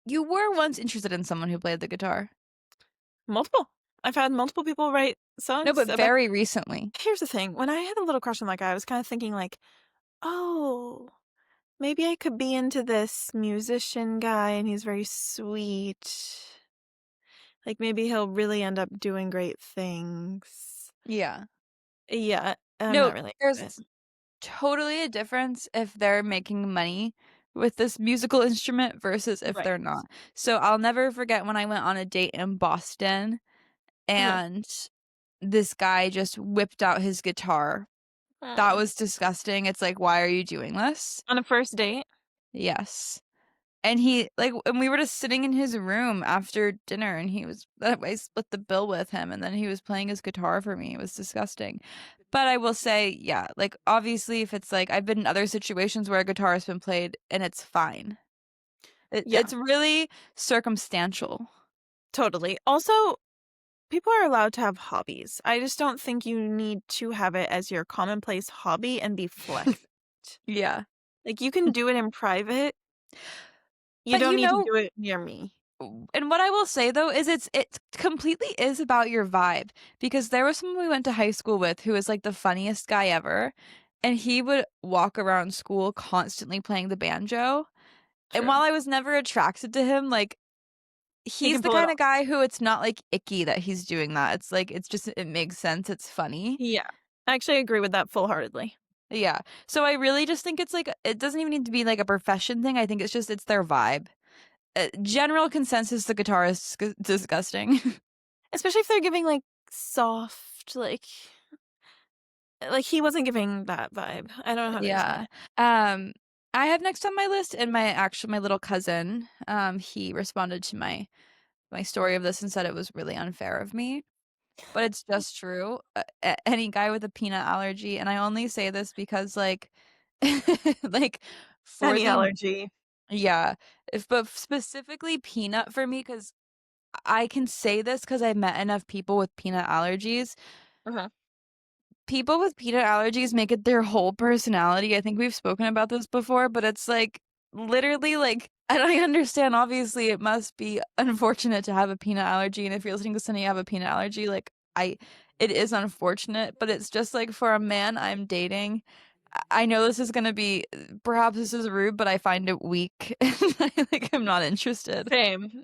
you were once interested in someone who played the guitar. Multiple. I've had multiple people write No, songs but about. very recently. Here's the thing, when I had a little crush on that guy, I was kinda thinking like, "Oh, maybe I could be into this musician guy and he's very sweet. Like, maybe he'll really end up doing great things." Yeah. Yeah, I'm No, not really into there's it. totally a difference if they're making money with this musical instrument versus if Right. they're not. So I'll never forget when I went on a date in Boston Okay. and this guy just whipped out his guitar. That Aw. was disgusting. It's like, why are you doing this? On a first date? Yes. And he like and we were just sitting in his room after dinner and he was I split the bill with him and then he was playing his guitar for me. It was disgusting. But I will say, yeah, like obviously if it's like I've been in other situations where a guitar has been played and it's fine. Yeah, It's really circumstantial. totally. Also, people are allowed to have hobbies. I just don't think you need to have it as your commonplace hobby and be flexed. Yeah. Like, you can do it in private. You But don't you need to know, do it near me. and what I will say though is it completely is about your vibe because there was someone we went to high school with who was like the funniest guy ever and he would walk around school constantly playing the banjo. And while True. I was never attracted to him, like You he's can the pull it kind of off. guy who it's not like icky that he's doing that. It's like it's just it makes sense. It's funny. Yeah. I actually agree with that full-heartedly. Yeah. So I really just think it's like it doesn't even need to be like a profession thing. I think it's just it's their vibe. General consensus the guitar is disgusting. Especially if they're giving, like, soft, like, he wasn't giving that vibe. I don't know how to explain Yeah. it. Um, I have next on my list and my little cousin, he responded to my story of this and said it was really unfair of me, but it's just true. Any guy with a peanut allergy, and I only say this because like like for Any the allergy. yeah, if but specifically peanut for me because I can say this because I've met enough people with peanut allergies. Uh-huh. People with peanut allergies make it their whole personality. I think we've spoken about this before, but it's like literally like and I understand obviously it must be unfortunate to have a peanut allergy and if you're listening to somebody have a peanut allergy, like I it is unfortunate, but it's just like for a man I'm dating, I know this is gonna be perhaps this is rude, but I find it weak. I like I'm not interested. Same.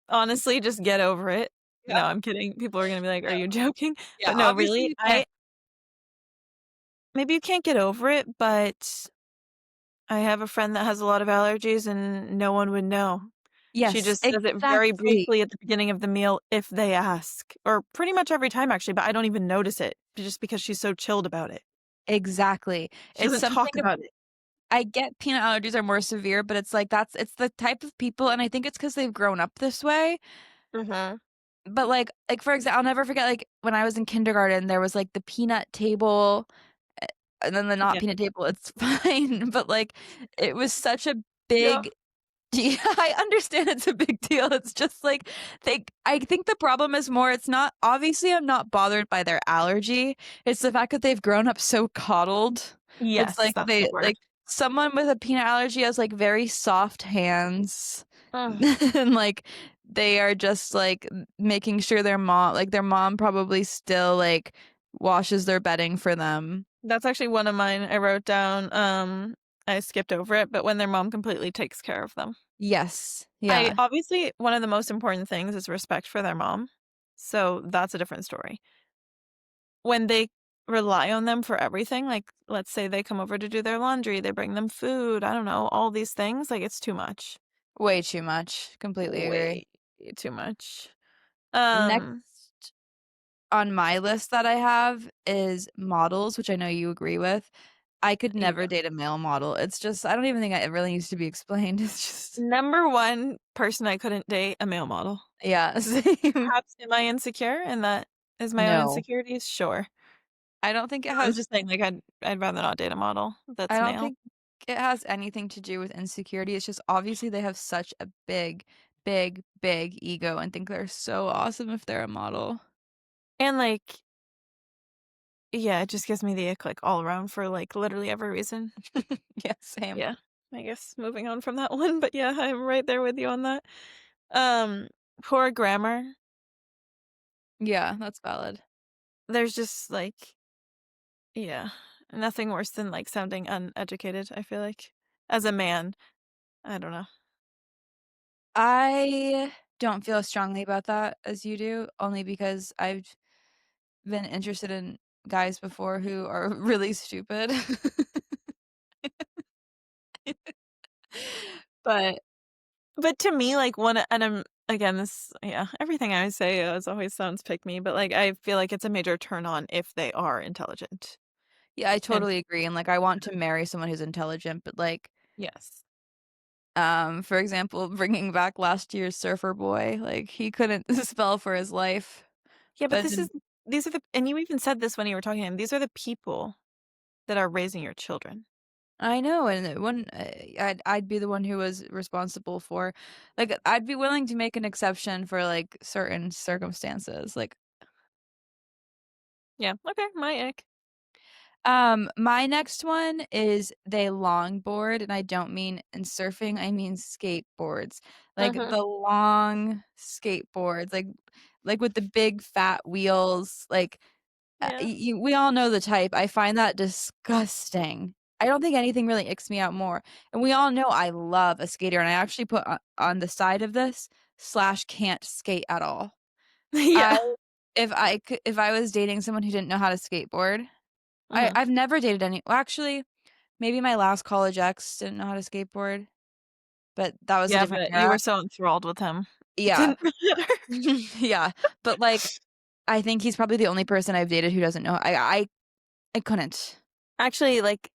Honestly, just get over it. No, I'm kidding. People are gonna be like, "Are No. you joking?" Yeah, But no, obviously really, you I can't. maybe you can't get over it, but I have a friend that has a lot of allergies and no one would know. She Yes, just says it very exactly. briefly at the beginning of the meal if they ask, or pretty much every time actually, but I don't even notice it just because she's so chilled about it. Exactly. She It's doesn't something talk about it. I get peanut allergies are more severe, but it's like it's the type of people, and I think it's because 'cause they've grown up this way. Mhm. But, like, for example, I'll never forget, like, when I was in kindergarten, there was, like, the peanut table, eh, and then the not Yeah. peanut table, it's fine, but, like, it was such a Yeah. big yeah, I understand it's a big deal, it's just, like, I think the problem is more it's not obviously, I'm not bothered by their allergy, it's the fact that they've grown up so coddled. It's Yes, like that's the word. someone with a peanut allergy has, like, very soft hands, Ugh. and, like, they are just, like, making sure their mom probably still, like, washes their bedding for them. That's actually one of mine I wrote down, I skipped over it, but when their mom completely takes care of them. Yes. I Yeah. obviously, one of the most important things is respect for their mom, so that's a different story. When they rely on them for everything, like, let's say they come over to do their laundry, they bring them food, I don't know, all these things, like, it's too much. Way too much. Completely agree. Way too much. Next Um, on my list that I have is models, which I know you agree with. I could never yeah. date a male model. It's just I don't even think it really needs to be explained. It's just Number 1 person I couldn't date, a male model. yeah, same. Perhaps am I insecure and that is my own No. insecurities? Sure. I don't think it I was has just saying, like, I'd rather not date a model I that's don't male. think it has anything to do with insecurity. It's just obviously they have such a big, big, big ego and think they're so awesome if they're a model. And, like, yeah, it just gives me the ick, like, all around for, like, literally every reason. Yeah, same. Yeah. I guess moving on from that one, but yeah, I'm right there with you on that. Um, Poor grammar. Yeah, that's valid. There's just, like, yeah, nothing worse than, like, sounding uneducated, I feel like. As a man, I don't know. I don't feel as strongly about that as you do, only because I've been interested in guys before who are really stupid. But But to me, like, one and I'm again, this yeah, everything I say as always sounds pick me, but, like, I feel like it's a major turn on if they are intelligent. yeah, I And totally agree, and, like, I want to marry someone who's intelligent, but, like, yes. for example, bringing back last year's surfer boy, like, he couldn't spell for his life, Yeah, but but this is then these are the and you even said this when you were talking to him, these are the people that are raising your children. I know, and when I'd be the one who was responsible for like, I'd be willing to make an exception for, like, certain circumstances, like, Yeah, okay, my ick. my next one is they longboard, and I don't mean in surfing, I mean skateboards. Like, Mhm. the long skateboards, like, with the big fat wheels, like, Yeah. you we all know the type, I find that disgusting. I don't think anything really icks me out more, and we all know I love a skater, and I actually put on the side of this, slash can't skate at all. I Yeah. if I was dating someone who didn't know how to skateboard Mhm. I've never dated actually, maybe my last college ex didn't know how to skateboard, but that was a Yeah, different but you era. were so enthralled with him. It Yeah. didn't matter. Yeah, but, like, I think he's probably the only person I've dated who doesn't know I couldn't. Actually, like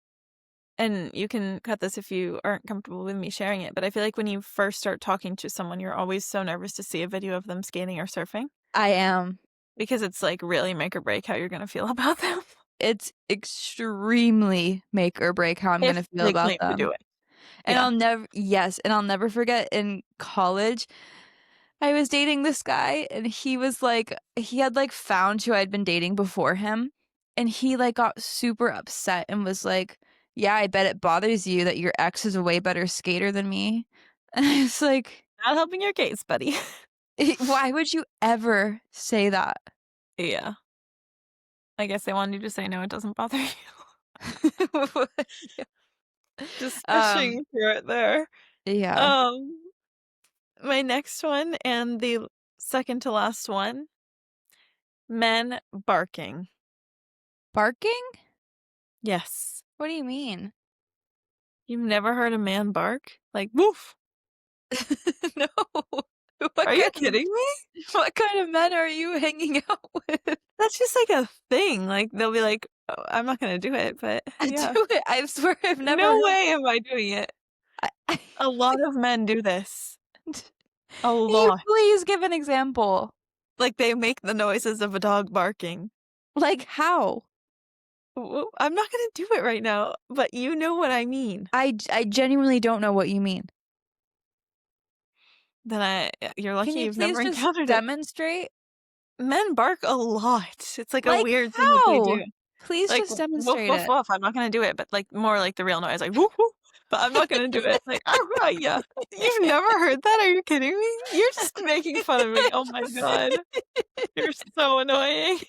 and you can cut this if you aren't comfortable with me sharing it, but I feel like when you first start talking to someone, you're always so nervous to see a video of them skating or surfing I am. because it's, like, really make or break how you're gonna feel about them It's extremely make or break how I'm if gonna feel they about claim to do them, it. and Yeah. I'll never forget in college I was dating this guy, and he was like he had, like, found who I'd been dating before him, and he, like, got super upset and was like, "Yeah, I bet it bothers you that your ex is a way better skater than me." And I was like, Not helping your case, buddy. Why would you ever say that?" Yeah. I guess they wanted you to say, "No, it doesn't bother you." Yeah. Just Um, fishing for it there. yeah. Um, my next one and the second to last one. Men barking. Barking? Yes. What do you mean? You've never heard a man bark? Like, woof. No. Are you kidding me? What kind of men are you hanging out with? That's just like a thing. Like, they'll be like, oh, I'm not going to do it, but yeah. Do it. I swear I've never No heard. way am I doing it. A lot of men do this. A Can you lot. please give an example? Like, they make the noises of a dog barking. Like how? I'm not going to do it right now, but you know what I mean. I genuinely don't know what you mean. Then you're lucky Can you you've please never just encountered it. demonstrate? Men bark a lot. It's like a Like weird thing that they how? do. Please Like, just woof, demonstrate woof, it. woof. I'm not going to do it, but like more like the real noise, like woof, woof. But I'm not going to do it. Like, yeah. You've never heard that? Are you kidding me? You're just making fun of me. Oh my God. You're so annoying.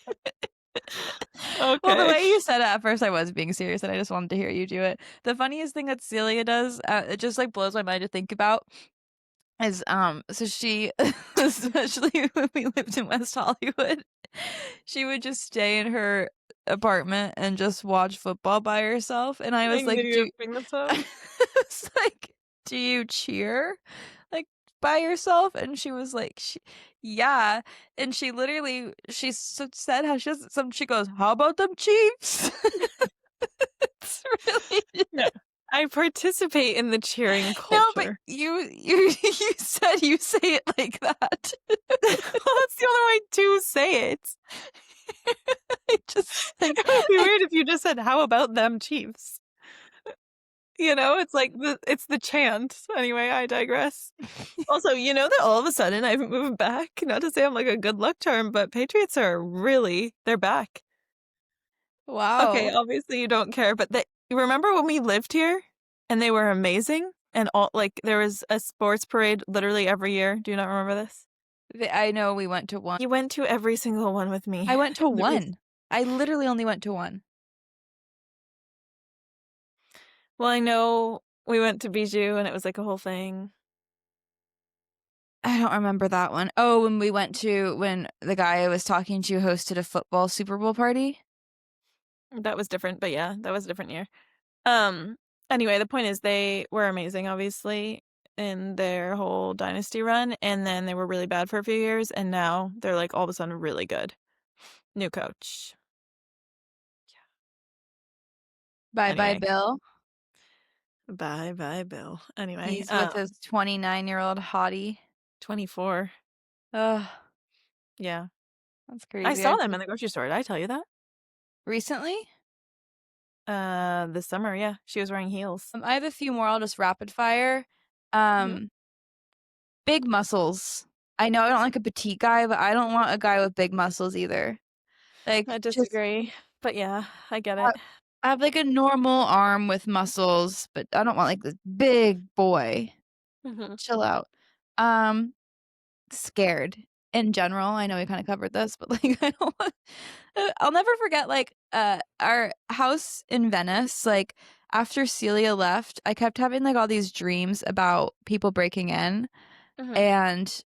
Well, the Okay. way you said it at first, I was being serious, and I just wanted to hear you do it. The funniest thing that Celia does, it just like blows my mind to think about, is so she, especially when we lived in West Hollywood, she would just stay in her apartment and just watch football by herself, and I was Like, like, did you bring this up? I was like, do you cheer like by yourself? And she was like, yeah. And she literally, said how she does some, she goes, how about them Chiefs? It's really, No. I participate in the cheering no, but culture. you said you say it like that. Well, that's the only way to say it. I just like, It would be weird if you just said, how about them Chiefs? You know, it's like it's the chant. Anyway, I digress. Also, you know that all of a sudden I've moved back. Not to say I'm like a good luck charm, but Patriots are they're back. Okay, wow. obviously you don't care, but you remember when we lived here and they were amazing and all like there was a sports parade literally every year. Do you not remember this? I know we went to one. You went to every single one with me. I went to And it was- one. I literally only went to one. well, I know we went to Bijou and it was like a whole thing. I don't remember that one. Oh, when the guy I was talking to hosted a football Super Bowl party. That was different, but yeah, that was a different year. Anyway, the point is they were amazing, obviously, in their whole dynasty run, and then they were really bad for a few years, and now they're like all of a sudden really good. New coach. Bye bye, Anyway. Bill. Bye bye, Bill. Anyway, He's with his 29-year-old hottie. 24. Ugh, Yeah. that's I crazy. saw them in the grocery store. Did I tell you that? Recently? This summer, yeah. She was wearing heels. I have a few more. I'll just rapid fire. Big muscles. I know I don't like a petite guy, but I don't want a guy with big muscles either. Like, I just disagree, but yeah, I get it. I have like a normal arm with muscles, but I don't want like this big boy. Chill out. Scared in general. I know we kind of covered this, but like I don't want, I'll never forget like our house in Venice, like after Celia left, I kept having like all these dreams about people breaking in. And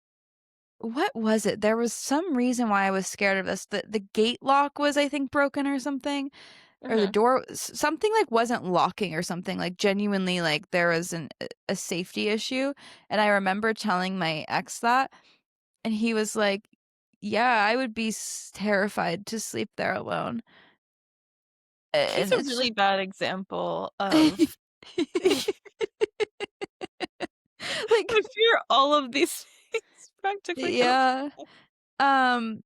what was it? There was some reason why I was scared of this. The gate lock was, I think, broken or something. Or the door, something like wasn't locking or something, like genuinely like there was a safety issue. And I remember telling my ex that, and he was like, yeah, I would be terrified to sleep there alone. He's And a it's really just bad example of like, I fear all of these things practically. yeah. Um,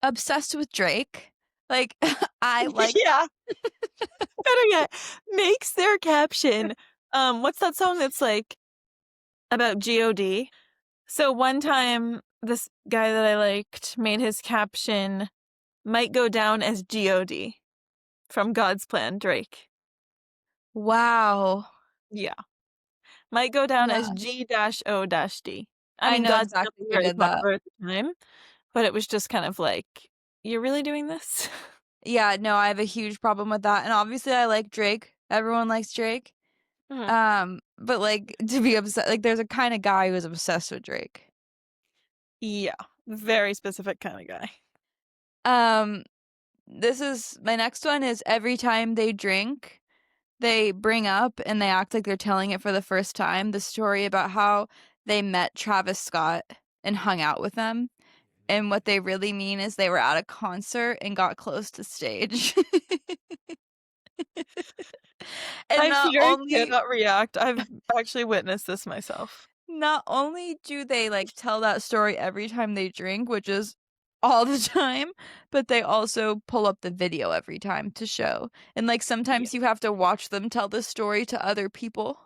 obsessed with Drake. Like, I like, Yeah. Better yet, makes their caption. What's that song that's like about God? So one time, this guy that I liked made his caption, might go down as God from God's Plan, Drake. wow. Yeah. Might go down as Yeah. G-O-D. I I mean, know God's still exactly who very did that. popular at the time, but it was just kind of like, you're really doing this? Yeah, no, I have a huge problem with that. And obviously I like Drake. Everyone likes Drake. But like to be obsessed, like there's a kind of guy who's obsessed with Drake. Yeah, very specific kind of guy. Um, this is my next one is every time they drink, they bring up and they act like they're telling it for the first time the story about how they met Travis Scott and hung out with them. And what they really mean is they were at a concert and got close to stage. And I not fear I only cannot react. I've actually witnessed this myself. not only do they like tell that story every time they drink, which is all the time, but they also pull up the video every time to show. And like Yeah. sometimes you have to watch them tell the story to other people.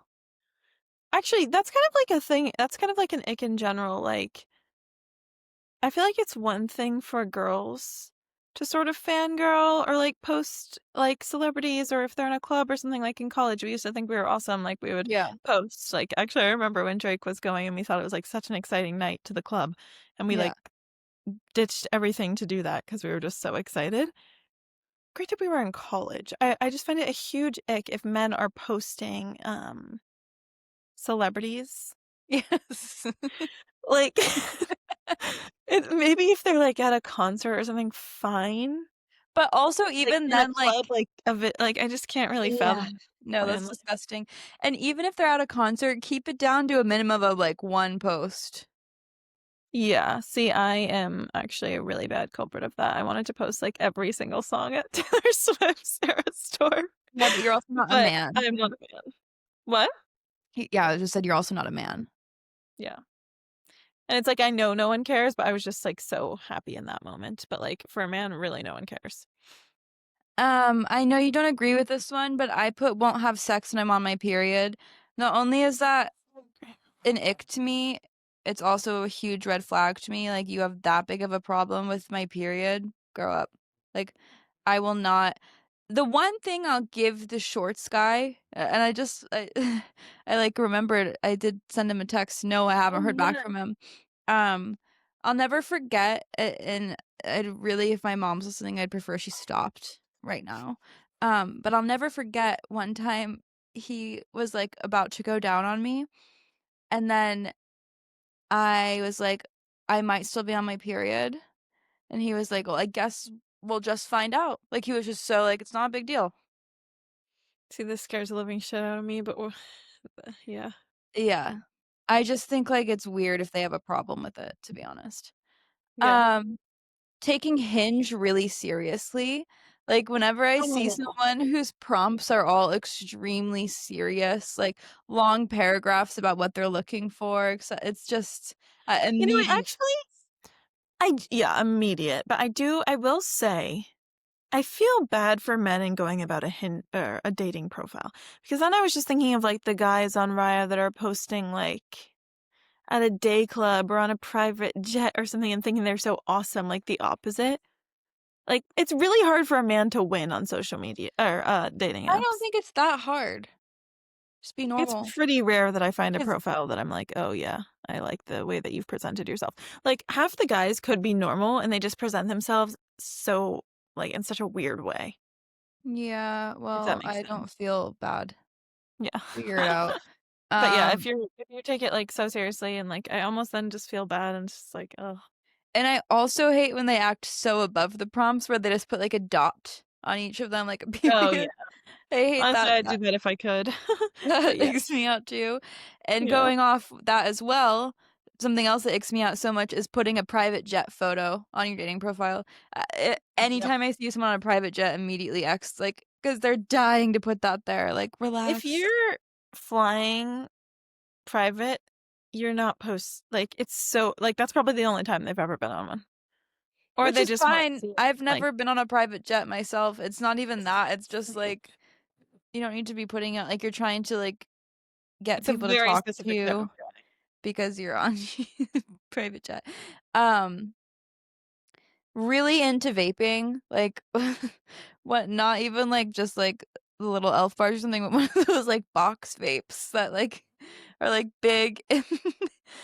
Actually, that's kind of like a thing. That's kind of like an ick in general. Like, I feel like it's one thing for girls to sort of fangirl or like post like celebrities, or if they're in a club or something. Like in college, we used to think we were awesome. Like we would Yeah. post. Like, actually, I remember when Drake was going and we thought it was like such an exciting night to the club, and we Yeah. like ditched everything to do that because we were just so excited. Great that we were in college. I just find it a huge ick if men are posting celebrities. Yes. Like maybe if they're like at a concert or something, fine. But also Like even in a then club, like like of it, like I just can't really yeah. fathom No, that's plan. disgusting. And even if they're at a concert, keep it down to a minimum of like one post. Yeah, see, I am actually a really bad culprit of that. I wanted to post like every single song at Taylor Swift's Eras tour, Yeah, but you're also not a but man. I'm not a fan. What? Yeah, I just said you're also not a man. Yeah. And it's like I know no one cares, but I was just like so happy in that moment. But like for a man, really no one cares. I know you don't agree with this one, but I put won't have sex when I'm on my period. Not only is that an ick to me, it's also a huge red flag to me. Like, you have that big of a problem with my period? Grow up. Like, I will not. The one thing I'll give the shorts guy, and I like remembered I did send him a text. No, I haven't heard back from him. Um, I'll never forget, and I'd really, if my mom's listening, I'd prefer she stopped right now. But I'll never forget one time he was like about to go down on me, and then I was like, I might still be on my period. And he was like, well, I guess we'll just find out. Like, he was just so like, it's not a big deal. See, this scares the living shit out of me, but yeah. Yeah. I just think like it's weird if they have a problem with it, to be honest. Yeah. Um, Taking Hinge really seriously. Like, whenever I see Oh. someone whose prompts are all extremely serious, like long paragraphs about what they're looking for, it's just You know, immediate. yeah, immediate. But I will say, I feel bad for men in going about a dating profile, because then I was just thinking of like the guys on Raya that are posting like at a day club or on a private jet or something and thinking they're so awesome, like the opposite. Like it's really hard for a man to win on social media or dating I don't apps. think it's that hard. Just be It's normal. pretty rare that I find a 'Cause profile that I'm like, "Oh yeah, I like the way that you've presented yourself." Like half the guys could be normal and they just present themselves so like in such a weird way, yeah, if that well, makes I don't sense. feel bad. Yeah. Figure it out. But yeah, Um, if you take it like so seriously, and like I almost then just feel bad and just like, oh. and I also hate when they act so above the prompts where they just put like a dot on each of them, like a Oh yeah. period. I hate Honestly, that. I'd do that if I could. That But yeah. icks me out too. And Yeah. going off that as well, something else that icks me out so much is putting a private jet photo on your dating profile. Yep. Anytime I see someone on a private jet, immediately X, like, because they're dying to put that there. Like, If relax. you're flying private, you're not like it's so like that's probably the only time they've ever been on one. Or Which they is just want to fine. see it. I've Like never been on a private jet myself. It's not even that. It's just like you don't need to be putting out like you're trying to like get it's a people to very talk to specific type of you guy. because you're on private jet. Um, really into vaping, like what not even like just like the little elf bars or something, but one of those like box vapes that like are like big and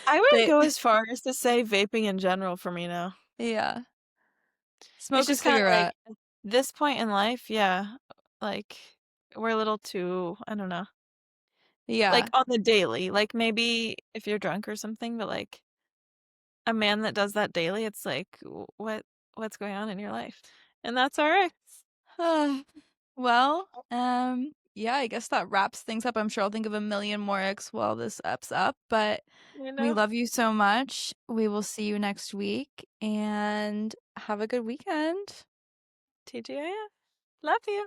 I wouldn't they go as far as to say vaping in general for me now. yeah. It's Smoke a just kind of like cigarette. at this point in life, yeah, like we're a little too, I don't know. Like Yeah. on the daily, like maybe if you're drunk or something, but like a man that does that daily, it's like, what's going on in your life? And that's our ex. Well, yeah, I guess that wraps things up. I'm sure I'll think of a million more icks while this app's up, but You we know? love you so much. We will see you next week and have a good weekend. TGIF. Love you.